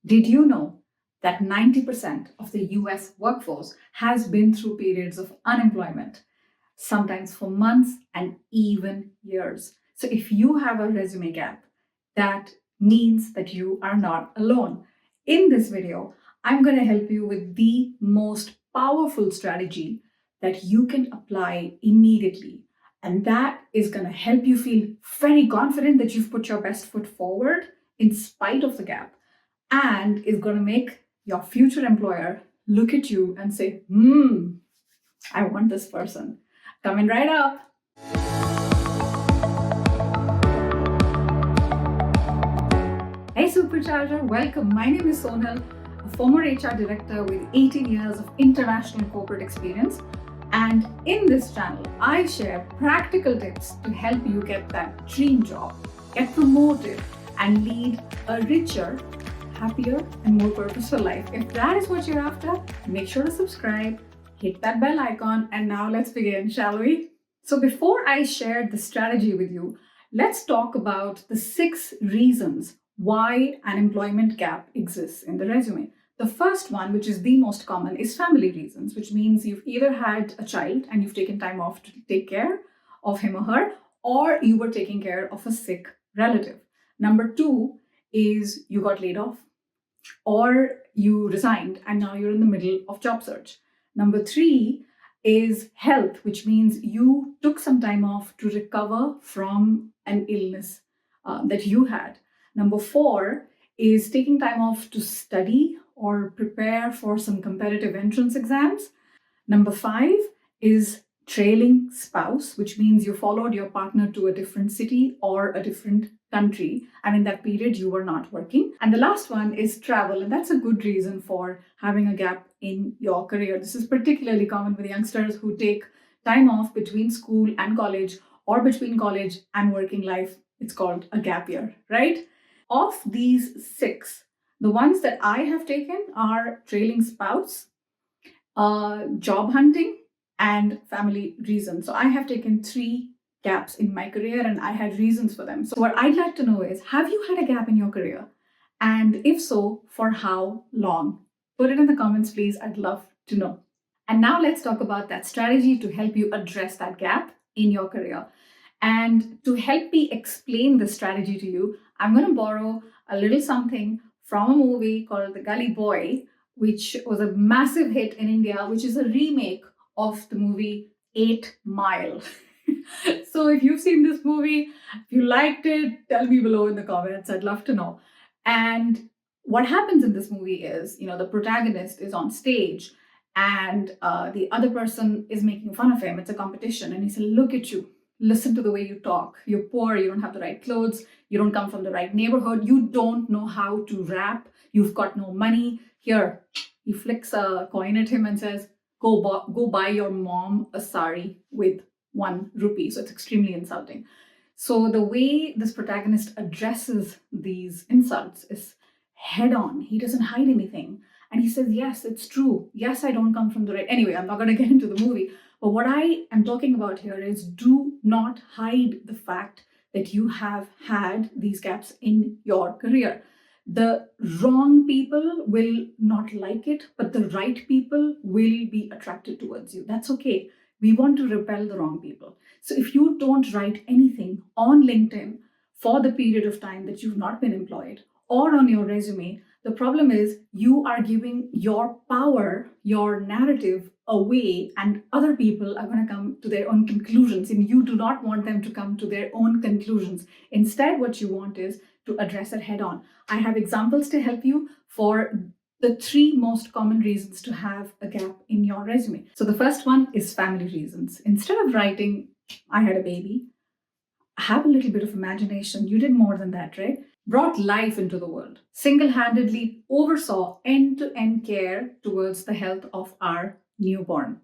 Did you know that 90% of the US workforce has been through periods of unemployment, sometimes for months and even years? So, if you have a resume gap, that means that you are not alone. In this video, I'm going to help you with the most powerful strategy that you can apply immediately. And that is going to help you feel very confident that you've put your best foot forward in spite of the gap, and is going to make your future employer look at you and say, I want this person. Coming right up. Hey Supercharger, welcome. My name is Sonal, a former HR director with 18 years of international corporate experience. And in this channel, I share practical tips to help you get that dream job, get promoted, and lead a richer, happier, and more purposeful life. If that is what you're after, make sure to subscribe, hit that bell icon, and now let's begin, shall we? So before I share the strategy with you, let's talk about the 6 reasons why an employment gap exists in the resume. The first one, which is the most common, is family reasons, which means you've either had a child and you've taken time off to take care of him or her, or you were taking care of a sick relative. Number 2 is you got laid off, or you resigned and now you're in the middle of job search. Number 3 is health, which means you took some time off to recover from an illness that you had. Number 4 is taking time off to study or prepare for some competitive entrance exams. Number 5 is trailing spouse, which means you followed your partner to a different city or a different country, and in that period you were not working. And the last one is travel, and that's a good reason for having a gap in your career. This is particularly common with youngsters who take time off between school and college, or between college and working life. It's called a gap year, right? Of these 6, the ones that I have taken are trailing spouse, job hunting, and family reasons. So I have taken 3 gaps in my career and I had reasons for them. So what I'd like to know is, have you had a gap in your career? And if so, for how long? Put it in the comments, please. I'd love to know. And now let's talk about that strategy to help you address that gap in your career. And to help me explain the strategy to you, I'm going to borrow a little something from a movie called The Gully Boy, which was a massive hit in India, which is a remake of the movie 8 Mile. So if you've seen this movie, if you liked it, tell me below in the comments. I'd love to know. And what happens in this movie is, the protagonist is on stage and the other person is making fun of him. It's a competition. And he said, look at you. Listen to the way you talk. You're poor. You don't have the right clothes. You don't come from the right neighborhood. You don't know how to rap. You've got no money. Here, he flicks a coin at him and says, go buy your mom a sari with 1 rupee. So it's extremely insulting. So the way this protagonist addresses these insults is head on. He doesn't hide anything. And he says, yes, it's true. Yes, I don't come from the right. Anyway, I'm not going to get into the movie. But what I am talking about here is, do not hide the fact that you have had these gaps in your career. The wrong people will not like it, but the right people will be attracted towards you. That's okay. We want to repel the wrong people. So if you don't write anything on LinkedIn for the period of time that you've not been employed, or on your resume, the problem is you are giving your power, your narrative away, and other people are going to come to their own conclusions, and you do not want them to come to their own conclusions. Instead, what you want is to address it head on. I have examples to help you for the 3 most common reasons to have a gap in your resume. So the first one is family reasons. Instead of writing, I had a baby, have a little bit of imagination. You did more than that, right? Brought life into the world, single-handedly oversaw end-to-end care towards the health of our newborn.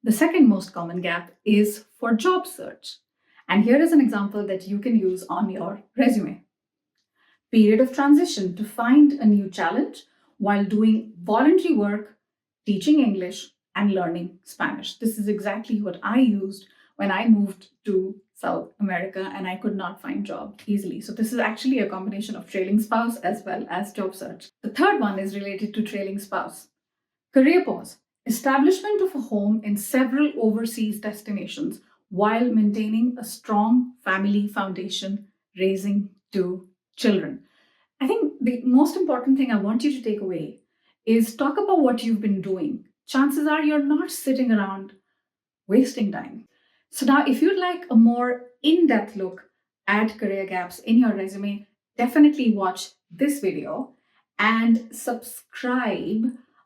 The second most common gap is for job search. And here is an example that you can use on your resume. Period of transition to find a new challenge while doing voluntary work, teaching English, and learning Spanish. This is exactly what I used when I moved to South America and I could not find job easily. So this is actually a combination of trailing spouse as well as job search. The third one is related to trailing spouse. Career pause. Establishment of a home in several overseas destinations while maintaining a strong family foundation, raising two children. I think the most important thing I want you to take away is talk about what you've been doing. Chances are you're not sitting around wasting time. So, now if you'd like a more in depth look at career gaps in your resume, definitely watch this video and subscribe.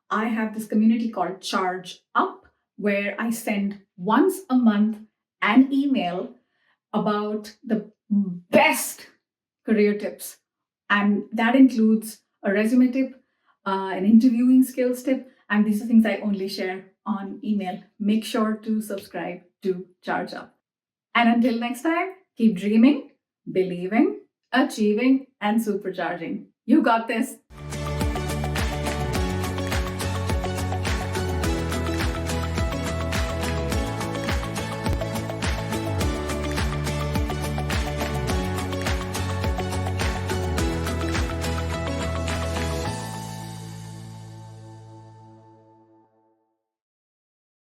I have this community called Charge Up where I send once a month an email about the best career tips. And that includes a resume tip, an interviewing skills tip, and these are things I only share on email. Make sure to subscribe to Charge Up. And until next time, keep dreaming, believing, achieving, and supercharging. You got this.